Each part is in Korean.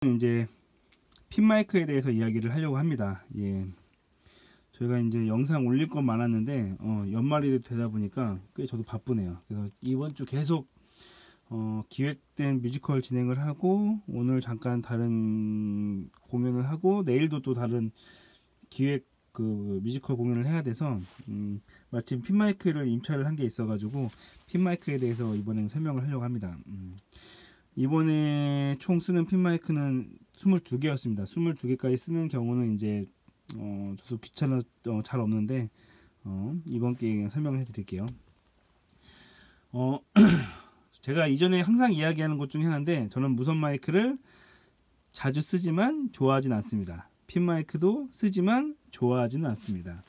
이제 핀 마이크에 대해서 이야기를 하려고 합니다. 예. 저희가 이제 영상 올릴 건 많았는데 연말이 되다 보니까 꽤 저도 바쁘네요. 그래서 이번 주 계속 기획된 뮤지컬 진행을 하고, 오늘 잠깐 다른 공연을 하고, 내일도 또 다른 기획 그 뮤지컬 공연을 해야 돼서 마침 핀 마이크를 임차를 한 게 있어가지고 핀 마이크에 대해서 이번엔 설명을 하려고 합니다. 이번에 총 쓰는 핀 마이크는 22개였습니다. 22개까지 쓰는 경우는 이제 저도 귀찮아 잘 없는데 이번 기회에 설명을 해드릴게요. 제가 이전에 항상 이야기하는 것 중에 하나인데, 저는 무선 마이크를 자주 쓰지만 좋아하진 않습니다. 핀 마이크도 쓰지만 좋아하지는 않습니다.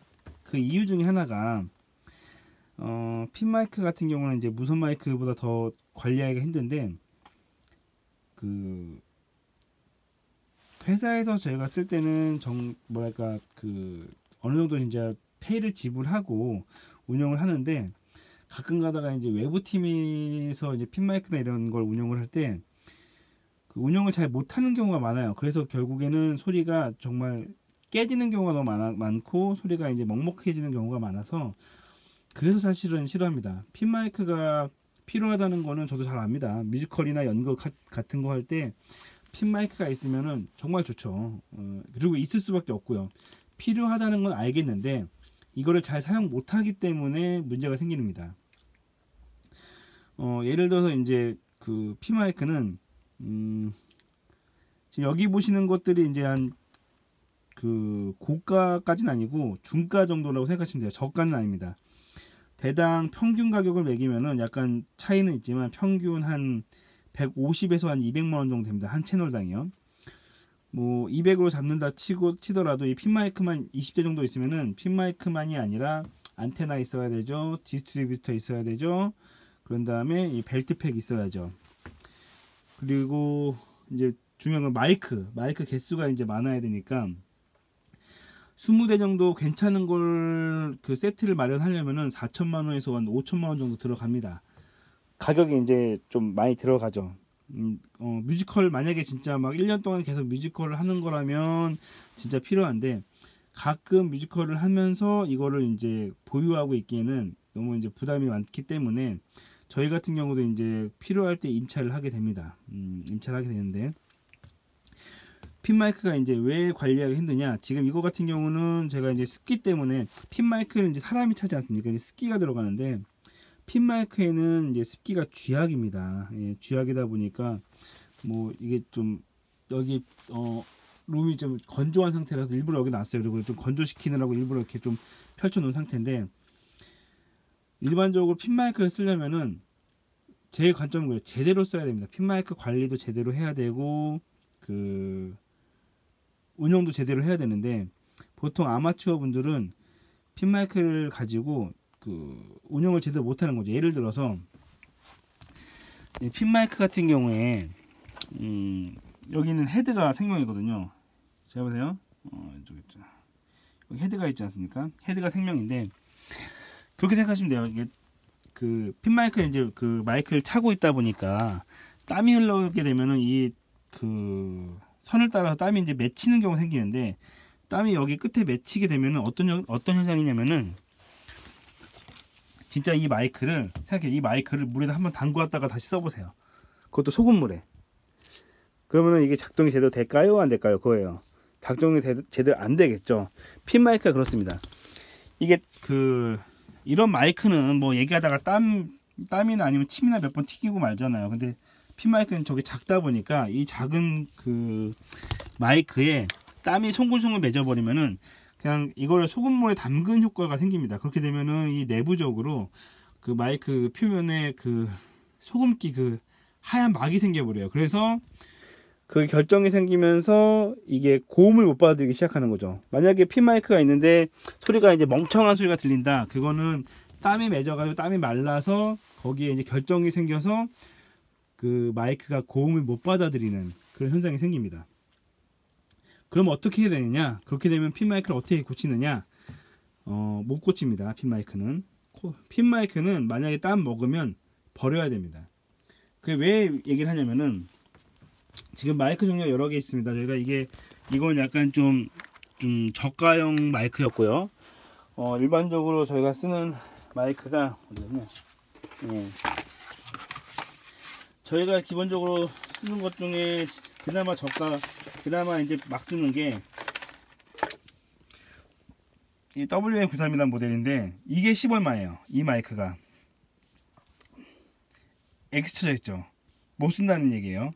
그 이유 중에 하나가 핀 마이크 같은 경우는 이제 무선 마이크보다 더 관리하기가 힘든데, 그 회사에서 저희가 쓸 때는 뭐랄까 어느 정도 이제 페이를 지불하고 운영을 하는데, 가끔 가다가 이제 외부 팀에서 이제 핀 마이크나 이런 걸 운영을 할 때 그 운영을 잘 못하는 경우가 많아요. 그래서 결국에는 소리가 정말 깨지는 경우가 너무 많고, 소리가 이제 먹먹해지는 경우가 많아서, 그래서 사실은 싫어합니다. 핀 마이크가 필요하다는 거는 저도 잘 압니다. 뮤지컬이나 연극 같은 거 할 때 핀 마이크가 있으면은 정말 좋죠. 그리고 있을 수밖에 없고요. 필요하다는 건 알겠는데 이거를 잘 사용 못하기 때문에 문제가 생깁니다. 예를 들어서 이제 그 핀 마이크는 지금 여기 보시는 것들이 이제 한 그 고가까지는 아니고 중가 정도라고 생각하시면 돼요. 저가는 아닙니다. 대당 평균 가격을 매기면은 약간 차이는 있지만 평균 한 150에서 한 200만 원 정도 됩니다. 한 채널당이요. 뭐 200으로 잡는다 치더라도 이 핀 마이크만 20대 정도 있으면은 핀 마이크만이 아니라 안테나 있어야 되죠. 디스트리뷰터 있어야 되죠. 그런 다음에 이 벨트팩 있어야죠. 그리고 이제 중요한 건 마이크 개수가 이제 많아야 되니까 20대 정도 괜찮은 걸 그 세트를 마련하려면은 4천만 원에서 한 5천만 원 정도 들어갑니다. 가격이 이제 좀 많이 들어가죠. 뮤지컬 만약에 진짜 막 1년 동안 계속 뮤지컬을 하는 거라면 진짜 필요한데, 가끔 뮤지컬을 하면서 이거를 이제 보유하고 있기에는 너무 이제 부담이 많기 때문에 저희 같은 경우도 이제 필요할 때 임차를 하게 됩니다. 임차를 하게 되는데, 핀 마이크가 이제 왜 관리하기 힘드냐? 지금 이거 같은 경우는 제가 이제 습기 때문에, 핀 마이크는 이제 사람이 차지 않습니까? 이제 습기가 들어가는데, 핀 마이크에는 이제 습기가 쥐약입니다. 예, 쥐약이다 보니까 뭐 이게 좀 여기 룸이 좀 건조한 상태라서 일부러 여기 놨어요. 그리고 좀 건조시키느라고 일부러 이렇게 좀 펼쳐 놓은 상태인데, 일반적으로 핀 마이크를 쓰려면은 제 관점은 그래요. 제대로 써야 됩니다. 핀 마이크 관리도 제대로 해야 되고 그 운영도 제대로 해야 되는데, 보통 아마추어 분들은 핀 마이크를 가지고 그 운영을 제대로 못하는 거죠. 예를 들어서 핀 마이크 같은 경우에 여기는 헤드가 생명이거든요. 자 보세요. 이쪽 있죠. 여기 헤드가 있지 않습니까? 헤드가 생명인데, 그렇게 생각하시면 돼요. 이게 그 핀 마이크에 이제 그 마이크를 차고 있다 보니까 땀이 흘러오게 되면은 이 그 선을 따라서 땀이 이제 맺히는 경우가 생기는데, 땀이 여기 끝에 맺히게 되면은 어떤 현상이냐면은, 진짜 이 마이크를 생각해, 이 마이크를 물에다 한번 담그었다가 다시 써보세요. 그것도 소금물에. 그러면은 이게 작동이 제대로 될까요, 안 될까요? 그거예요. 작동이 제대로 안 되겠죠. 핀 마이크가 그렇습니다. 이게 이런 마이크는 뭐 얘기하다가 땀이나 아니면 침이나 몇 번 튀기고 말잖아요. 근데 핀 마이크는 저게 작다 보니까 이 작은 그 마이크에 땀이 송글송글 맺어버리면은 그냥 이거를 소금물에 담근 효과가 생깁니다. 그렇게 되면은 이 내부적으로 그 마이크 표면에 그 소금기 그 하얀 막이 생겨버려요. 그래서 그 결정이 생기면서 이게 고음을 못 받아들이기 시작하는 거죠. 만약에 핀 마이크가 있는데 소리가 이제 멍청한 소리가 들린다. 그거는 땀이 맺어가지고 땀이 말라서 거기에 이제 결정이 생겨서 그 마이크가 고음을 못 받아들이는 그런 현상이 생깁니다. 그럼 어떻게 해야 되느냐? 그렇게 되면 핀 마이크를 어떻게 고치느냐? 못 고칩니다. 핀 마이크는 만약에 땀 먹으면 버려야 됩니다. 그게 왜 얘기를 하냐면은, 지금 마이크 종류가 여러 개 있습니다. 저희가 이건 약간 좀 저가형 마이크였고요. 일반적으로 저희가 쓰는 마이크가 뭐냐면, 예. 저희가 기본적으로 쓰는 것 중에 그나마 이제 막 쓰는 게 이 WM93이라는 모델인데, 이게 10얼마예요. 이 마이크가 엑스쳐져 있죠. 못 쓴다는 얘기예요.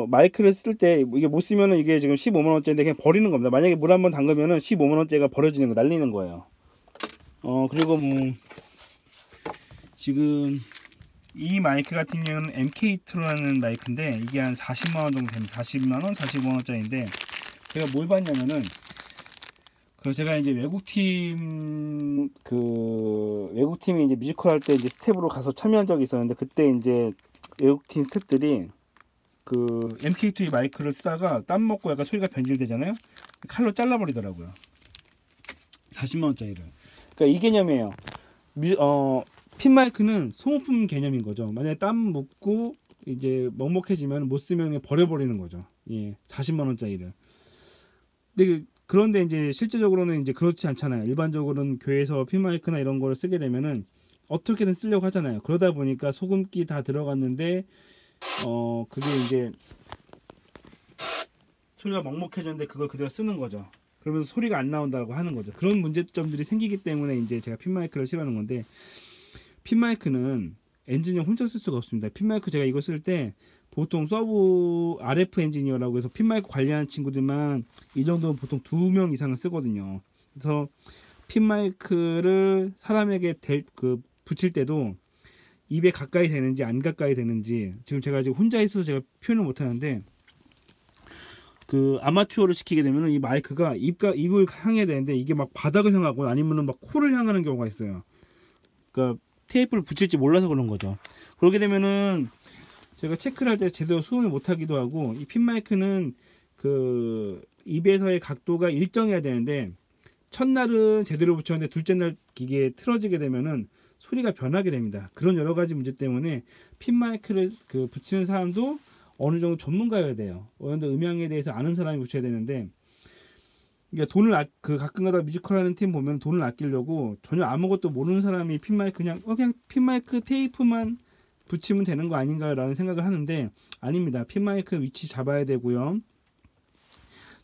마이크를 쓸 때 이게 못 쓰면은 이게 지금 15만원짜리인데 그냥 버리는 겁니다. 만약에 물 한번 담그면은 15만원짜리가 버려지는 거, 날리는 거예요. 그리고 뭐 지금 이 마이크 같은 경우는 MK2라는 마이크인데, 이게 한 40만원 정도 됩니다. 40만원, 45만원짜리인데, 제가 뭘 봤냐면은, 제가 이제 외국팀이 이제 뮤지컬 할 때 이제 스텝으로 가서 참여한 적이 있었는데, 그때 이제 외국팀 스텝들이 MK2 마이크를 쓰다가 땀 먹고 약간 소리가 변질되잖아요. 칼로 잘라버리더라고요. 40만원짜리를. 그러니까 이 개념이에요. 핀 마이크는 소모품 개념인 거죠. 만약에 땀 묻고 이제 먹먹해지면 못 쓰면 그냥 버려버리는 거죠. 예, 40만원짜리를. 그런데 이제 실제적으로는 이제 그렇지 않잖아요. 일반적으로는 교회에서 핀 마이크나 이런 거를 쓰게 되면은 어떻게든 쓰려고 하잖아요. 그러다 보니까 소금기 다 들어갔는데, 그게 이제 소리가 먹먹해졌는데 그걸 그대로 쓰는 거죠. 그러면서 소리가 안 나온다고 하는 거죠. 그런 문제점들이 생기기 때문에 이제 제가 핀 마이크를 싫어하는 건데, 핀 마이크는 엔지니어 혼자 쓸 수가 없습니다. 핀 마이크 제가 이거 쓸 때 보통 서브 RF 엔지니어라고 해서 핀 마이크 관리하는 친구들만 이 정도면 보통 2명 이상은 쓰거든요. 그래서 핀 마이크를 사람에게 붙일 때도 입에 가까이 되는지 안 가까이 되는지, 지금 제가 혼자 있어서 제가 표현을 못 하는데, 아마추어를 시키게 되면 이 마이크가 입을 향해야 되는데 이게 막 바닥을 향하고 아니면은 막 코를 향하는 경우가 있어요. 그러니까 테이프를 붙일지 몰라서 그런 거죠. 그렇게 되면은 제가 체크를 할 때 제대로 수음을 못 하기도 하고, 이 핀 마이크는 입에서의 각도가 일정해야 되는데, 첫날은 제대로 붙였는데 둘째 날 이게 틀어지게 되면은 소리가 변하게 됩니다. 그런 여러 가지 문제 때문에 핀 마이크를 붙이는 사람도 어느 정도 전문가여야 돼요. 어느 정도 음향에 대해서 아는 사람이 붙여야 되는데, 그러니까 가끔가다 뮤지컬 하는 팀 보면 돈을 아끼려고 전혀 아무것도 모르는 사람이 핀 마이크 그냥 핀 마이크 테이프만 붙이면 되는 거 아닌가라는 생각을 하는데, 아닙니다. 핀 마이크 위치 잡아야 되고요.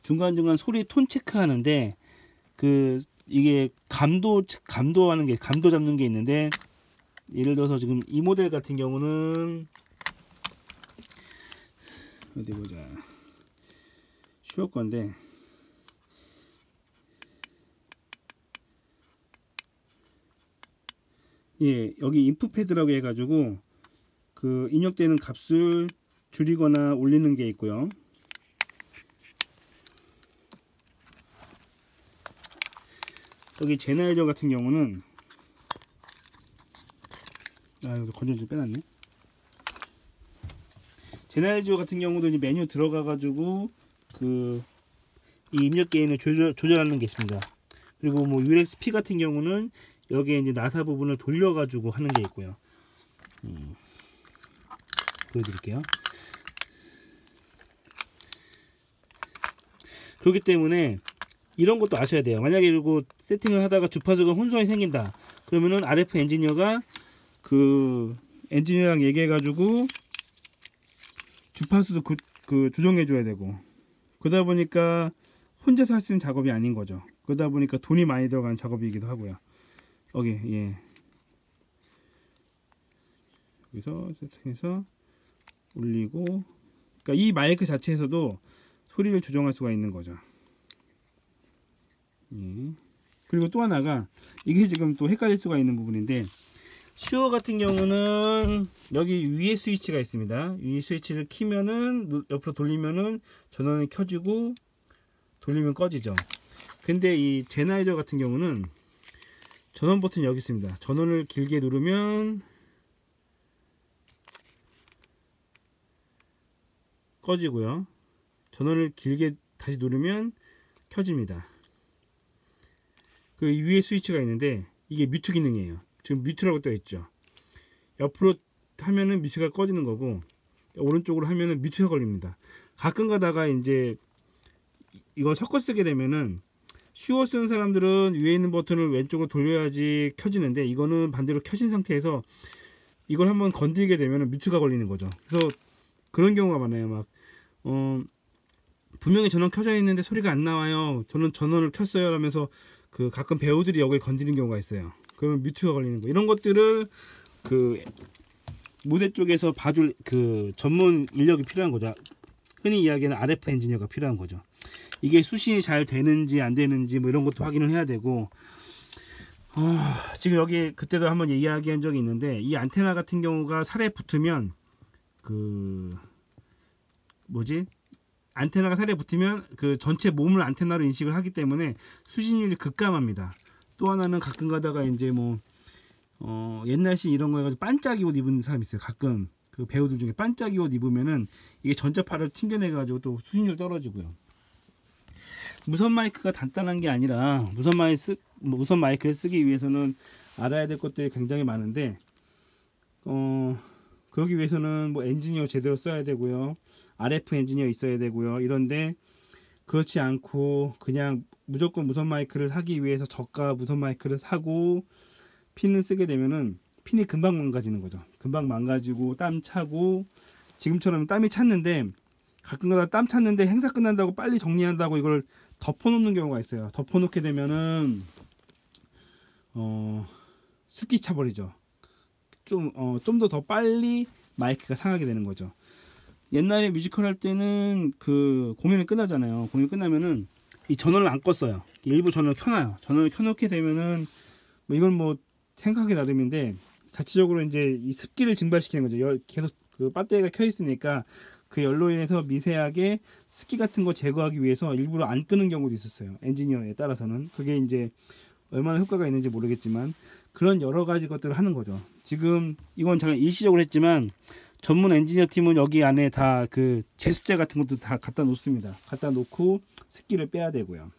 중간중간 소리 톤 체크하는데, 이게 감도 잡는 게 있는데, 예를 들어서 지금 이 모델 같은 경우는 어디 보자. 쉬울 건데, 예, 여기 인풋 패드라고 해가지고 입력되는 값을 줄이거나 올리는 게 있고요. 여기 제나이저 같은 경우는, 여기 건전 좀 빼놨네. 제나이저 같은 경우도 이제 메뉴 들어가가지고 이 입력 게인을 조절하는 게 있습니다. 그리고 뭐 UXP 같은 경우는 여기에 이제 나사 부분을 돌려가지고 하는 게 있고요. 보여드릴게요. 그렇기 때문에 이런 것도 아셔야 돼요. 만약에 이러고 세팅을 하다가 주파수가 혼선이 생긴다. 그러면은 RF 엔지니어가 엔지니어랑 얘기해가지고 주파수도 조정해줘야 되고, 그러다 보니까 혼자서 할 수 있는 작업이 아닌 거죠. 그러다 보니까 돈이 많이 들어가는 작업이기도 하고요. 예. 여기서 세팅해서 올리고, 그러니까 이 마이크 자체에서도 소리를 조정할 수가 있는 거죠. 예. 그리고 또 하나가, 이게 지금 또 헷갈릴 수가 있는 부분인데, 슈어 같은 경우는 여기 위에 스위치가 있습니다. 위 스위치를 키면은, 옆으로 돌리면은 전원이 켜지고 돌리면 꺼지죠. 근데 이 제나이저 같은 경우는 전원 버튼이 여기 있습니다. 전원을 길게 누르면 꺼지고요. 전원을 길게 다시 누르면 켜집니다. 위에 스위치가 있는데 이게 뮤트 기능이에요. 지금 뮤트라고 떠 있죠. 옆으로 하면은 뮤트가 꺼지는 거고, 오른쪽으로 하면은 뮤트가 걸립니다. 가끔 가다가 이제 이거 섞어 쓰게 되면은 쉬워 쓰는 사람들은 위에 있는 버튼을 왼쪽으로 돌려야지 켜지는데 이거는 반대로 켜진 상태에서 이걸 한번 건드리게 되면은 뮤트가 걸리는 거죠. 그래서 그런 경우가 많아요. 막 분명히 전원 켜져 있는데 소리가 안 나와요. 저는 전원을 켰어요 하면서 그 가끔 배우들이 여기 건드리는 경우가 있어요. 그러면 뮤트가 걸리는 거. 이런 것들을 그 무대 쪽에서 봐줄 그 전문 인력이 필요한 거죠. 흔히 이야기하는 RF 엔지니어가 필요한 거죠. 이게 수신이 잘 되는지 안 되는지 뭐 이런 것도 확인을 해야 되고, 지금 여기 그때도 한번 이야기한 적이 있는데 이 안테나 같은 경우가 살에 붙으면 그 뭐지? 안테나가 살에 붙으면 그 전체 몸을 안테나로 인식을 하기 때문에 수신율이 급감합니다. 또 하나는 가끔 가다가 이제 뭐 옛날식 이런 거 해가지고 반짝이 옷 입은 사람 있어요. 가끔 그 배우들 중에 반짝이 옷 입으면은 이게 전자파를 튕겨내가지고 또 수신율 떨어지고요. 무선 마이크가 간단한 게 아니라 무선 마이크를 쓰기 위해서는 알아야 될 것들이 굉장히 많은데 그러기 위해서는 뭐 엔지니어 제대로 써야 되고요. RF 엔지니어 있어야 되고요. 이런데 그렇지 않고 그냥 무조건 무선 마이크를 사기 위해서 저가 무선 마이크를 사고 핀을 쓰게 되면은 핀이 금방 망가지는 거죠. 금방 망가지고 땀 차고, 지금처럼 땀이 찼는데 가끔가다 땀 찼는데 행사 끝난다고 빨리 정리한다고 이걸 덮어놓는 경우가 있어요. 덮어놓게 되면은 습기 차버리죠. 좀 더 빨리 마이크가 상하게 되는 거죠. 옛날에 뮤지컬 할 때는 그 공연이 끝나잖아요. 공연이 끝나면은 이 전원을 안 껐어요. 일부 전원을 켜놔요. 전원을 켜놓게 되면은 뭐 이건 뭐 생각하기 나름인데 자체적으로 이제 이 습기를 증발시키는 거죠. 계속 그 배터리가 켜 있으니까 그 열로 인해서 미세하게 습기 같은 거 제거하기 위해서 일부러 안 끄는 경우도 있었어요. 엔지니어에 따라서는. 그게 이제 얼마나 효과가 있는지 모르겠지만 그런 여러 가지 것들을 하는 거죠. 지금 이건 잠깐 일시적으로 했지만 전문 엔지니어 팀은 여기 안에 다 그 제습제 같은 것도 다 갖다 놓습니다. 갖다 놓고 습기를 빼야 되고요.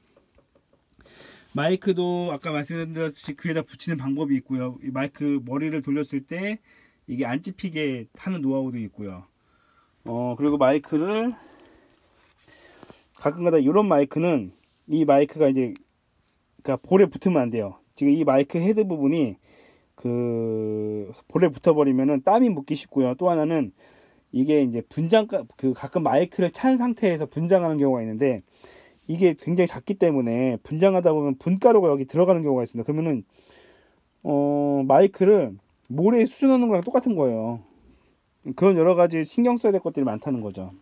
마이크도 아까 말씀드렸듯이 귀에다 붙이는 방법이 있고요. 이 마이크 머리를 돌렸을 때 이게 안 찝히게 하는 노하우도 있고요. 그리고 마이크를 가끔가다 이런 마이크는 이 마이크가 이제 그러니까 볼에 붙으면 안 돼요. 지금 이 마이크 헤드 부분이 그 볼에 붙어버리면은 땀이 묻기 쉽고요. 또 하나는 이게 이제 가끔 마이크를 찬 상태에서 분장하는 경우가 있는데 이게 굉장히 작기 때문에 분장하다 보면 분가루가 여기 들어가는 경우가 있습니다. 그러면은 마이크를 모래에 수정하는 거랑 똑같은 거예요. 그런 여러 가지 신경 써야 될 것들이 많다는 거죠.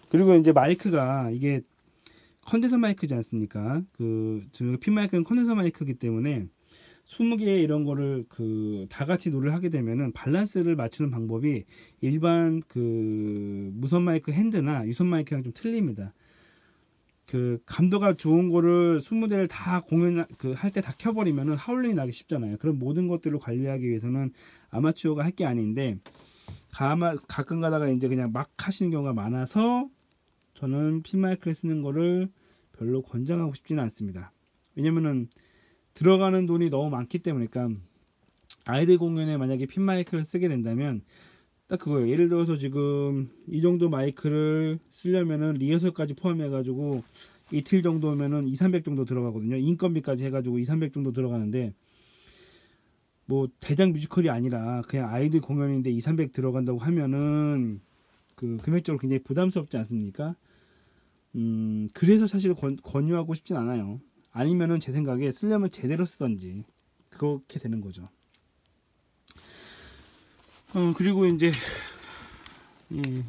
그리고 이제 마이크가 이게 컨덴서 마이크지 않습니까? 지금 핀 마이크는 컨덴서 마이크이기 때문에 20개 이런 거를 다 같이 노래를 하게 되면은 밸런스를 맞추는 방법이 일반 무선 마이크 핸드나 유선 마이크랑 좀 틀립니다. 감도가 좋은 거를 20대를 다 공연 할 때 다 켜버리면은 하울링이 나기 쉽잖아요. 그런 모든 것들을 관리하기 위해서는 아마추어가 할 게 아닌데 가끔 가다가 이제 그냥 막 하시는 경우가 많아서 저는 핀 마이크를 쓰는 거를 별로 권장하고 싶지는 않습니다. 왜냐면은 들어가는 돈이 너무 많기 때문에. 그러니까 아이들 공연에 만약에 핀 마이크를 쓰게 된다면 딱 그거예요. 예를 들어서 지금 이 정도 마이크를 쓰려면은 리허설까지 포함해 가지고 이틀 정도면은 200~300 정도 들어가거든요. 인건비까지 해 가지고 200~300 정도 들어가는데 뭐 대장 뮤지컬이 아니라 그냥 아이들 공연인데 200~300 들어간다고 하면은 금액적으로 굉장히 부담스럽지 않습니까? 그래서 사실 권유하고 싶진 않아요. 아니면은 제 생각에 쓰려면 제대로 쓰던지 그렇게 되는 거죠. 그리고 이제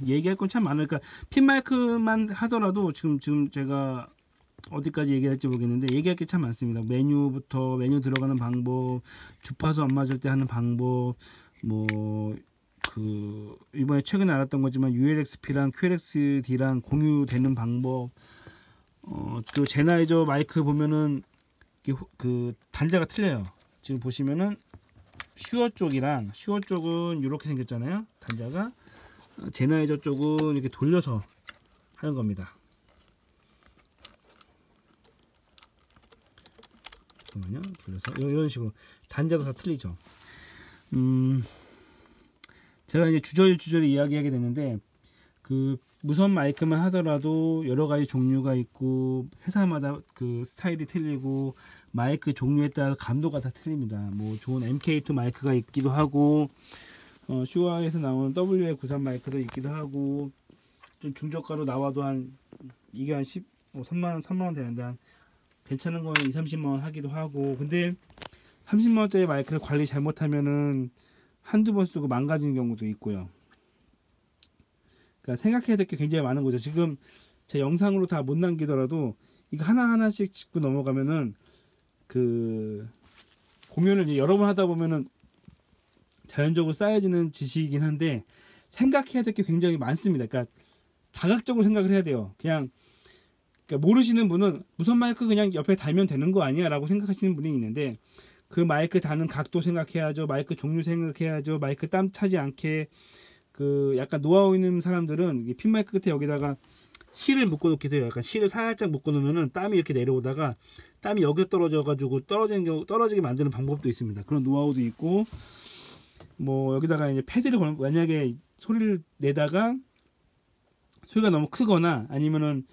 얘기할 건 참 많으니까 핀 마이크만 하더라도 지금 제가 어디까지 얘기할지 모르겠는데 얘기할 게 참 많습니다. 메뉴 들어가는 방법, 주파수 안 맞을 때 하는 방법, 뭐 이번에 최근에 알았던 거지만 ULXP랑 QLXD랑 공유되는 방법, 또 제나이저 마이크 보면은 단자가 틀려요. 지금 보시면은 슈어 쪽은 이렇게 생겼잖아요. 단자가 제나이저 쪽은 이렇게 돌려서 하는 겁니다. 잠깐만요. 돌려서 이런 식으로 단자도 다 틀리죠. 제가 이제 주저리 이야기하게 됐는데 그 무선 마이크만 하더라도 여러 가지 종류가 있고 회사마다 그 스타일이 틀리고 마이크 종류에 따라 감도가 다 틀립니다. 뭐 좋은 MK2 마이크가 있기도 하고 슈아에서 나오는 WA93 마이크도 있기도 하고 좀 중저가로 나와도 한 이게 한 3만 원 되는데 한 괜찮은 거는 2-30만 원 하기도 하고 근데 30만 원짜리 마이크를 관리 잘못하면은 한두 번 쓰고 망가지는 경우도 있고요. 그러니까 생각해야 될 게 굉장히 많은 거죠. 지금 제 영상으로 다 못 남기더라도 이거 하나하나씩 짚고 넘어가면은 그 공연을 이제 여러 번 하다 보면은 자연적으로 쌓여지는 지식이긴 한데 생각해야 될 게 굉장히 많습니다. 그러니까 다각적으로 생각을 해야 돼요. 그러니까 모르시는 분은 무선 마이크 그냥 옆에 달면 되는 거 아니야 라고 생각하시는 분이 있는데 그 마이크 다는 각도 생각해야죠. 마이크 종류 생각해야죠. 마이크 땀 차지 않게 그 약간 노하우 있는 사람들은 핀 마이크 끝에 여기다가 실을 묶어 놓기도 해요. 약간 실을 살짝 묶어 놓으면은 땀이 이렇게 내려오다가 땀이 여기 떨어져 가지고 떨어지게 만드는 방법도 있습니다. 그런 노하우도 있고 뭐 여기다가 이제 패드를 만약에 소리를 내다가 소리가 너무 크거나 아니면은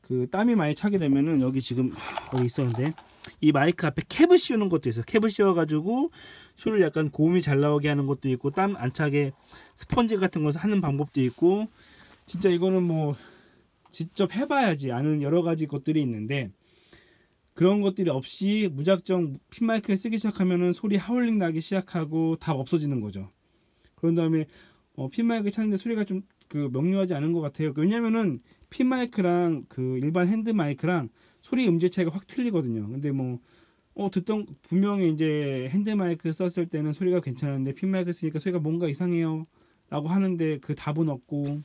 그 땀이 많이 차게 되면은 여기 지금 여기 있었는데 이 마이크 앞에 캡을 씌우는 것도 있어요. 캡을 씌워 가지고 소리를 약간 고음이 잘 나오게 하는 것도 있고 땀 안 차게 스펀지 같은 것을 하는 방법도 있고 진짜 이거는 뭐 직접 해봐야지 아는 여러 가지 것들이 있는데 그런 것들이 없이 무작정 핀 마이크를 쓰기 시작하면은 소리 하울링 나기 시작하고 다 없어지는 거죠. 그런 다음에 핀 마이크 찾는데 소리가 좀 그 명료하지 않은 것 같아요. 왜냐면은 핀 마이크랑 그 일반 핸드 마이크랑 소리 음질 차이가 확 틀리거든요. 근데 뭐 듣던 분명히 이제 핸드 마이크 썼을 때는 소리가 괜찮은데 핀 마이크 쓰니까 소리가 뭔가 이상해요 라고 하는데 그 답은 없고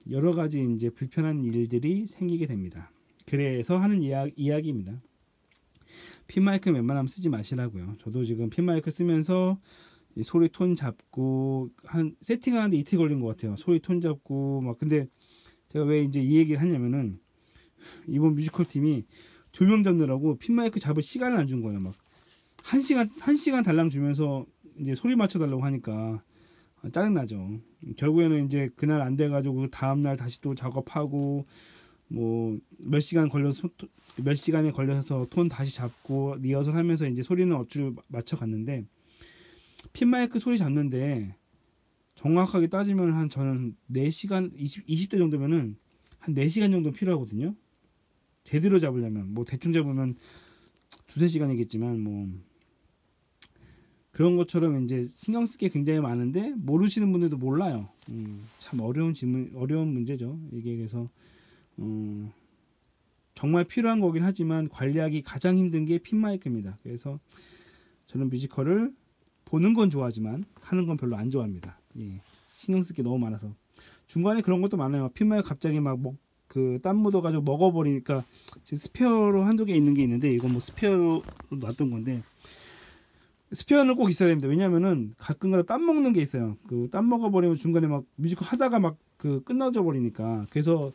여러 가지 이제 불편한 일들이 생기게 됩니다. 그래서 하는 이야기입니다. 핀 마이크 웬만하면 쓰지 마시라고요. 저도 지금 핀 마이크 쓰면서 소리 톤 잡고 한 세팅하는데 이틀 걸린 것 같아요. 소리 톤 잡고 막 근데 제가 왜 이제 이 얘기를 하냐면은 이번 뮤지컬 팀이 조명 잡느라고 핀 마이크 잡을 시간을 안 준 거예요. 막 1시간 달랑 주면서 이제 소리 맞춰 달라고 하니까 짜증나죠. 결국에는 이제 그날 안 돼 가지고 다음 날 다시 또 작업하고 뭐 몇 시간에 걸려서 톤 다시 잡고 리허설 하면서 이제 소리는 어쭈 맞춰 갔는데 핀 마이크 소리 잡는데 정확하게 따지면 저는 4시간 20대 정도면은 한 4시간 정도 필요하거든요. 제대로 잡으려면 뭐 대충 잡으면 2-3시간이겠지만 뭐 그런 것처럼 이제 신경 쓸 게 굉장히 많은데 모르시는 분들도 몰라요. 참 어려운 문제죠. 이게 그래서 정말 필요한 거긴 하지만 관리하기 가장 힘든 게 핀 마이크입니다. 그래서 저는 뮤지컬을 보는 건 좋아하지만 하는 건 별로 안 좋아합니다. 예, 신경 쓸 게 너무 많아서 중간에 그런 것도 많아요. 핀 마이크 갑자기 막 그 땀 묻어가지고 먹어버리니까 지금 스페어로 한두 개 있는 게 있는데 이건 뭐 스페어로 놨던 건데 스페어는 꼭 있어야 됩니다. 왜냐면은 가끔가다 땀 먹는 게 있어요. 그 땀 먹어버리면 중간에 막 뮤지컬 하다가 막 그 끝나져 버리니까 그래서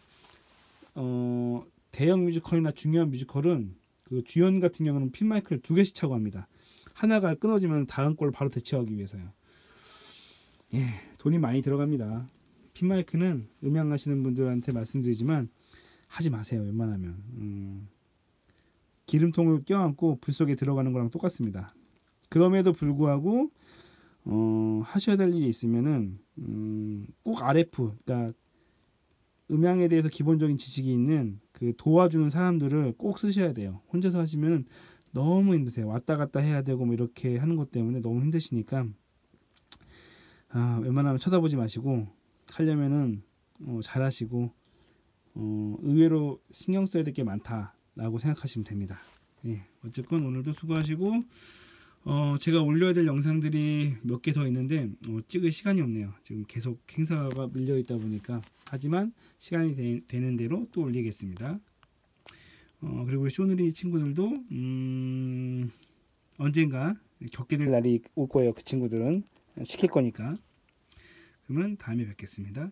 대형 뮤지컬이나 중요한 뮤지컬은 그 주연 같은 경우는 핀 마이크를 2개씩 차고 합니다. 하나가 끊어지면 다음 걸 바로 대체하기 위해서요. 예, 돈이 많이 들어갑니다. 핀 마이크는 음향하시는 분들한테 말씀드리지만 하지 마세요. 웬만하면 기름통을 껴안고 불 속에 들어가는 거랑 똑같습니다. 그럼에도 불구하고 하셔야 될 일이 있으면은 꼭 RF, 그러니까 음향에 대해서 기본적인 지식이 있는 그 도와주는 사람들을 꼭 쓰셔야 돼요. 혼자서 하시면 너무 힘드세요. 왔다 갔다 해야 되고 뭐 이렇게 하는 것 때문에 너무 힘드시니까 웬만하면 쳐다보지 마시고 하려면은 잘하시고 의외로 신경 써야 될 게 많다라고 생각하시면 됩니다. 예, 어쨌건 오늘도 수고하시고 제가 올려야 될 영상들이 몇 개 더 있는데 찍을 시간이 없네요. 지금 계속 행사가 밀려 있다 보니까 하지만 시간이 되는 대로 또 올리겠습니다. 그리고 우리 쇼누리 친구들도 언젠가 겪게 될 날이 올 거예요. 그 친구들은 시킬 거니까. 그러면 다음에 뵙겠습니다.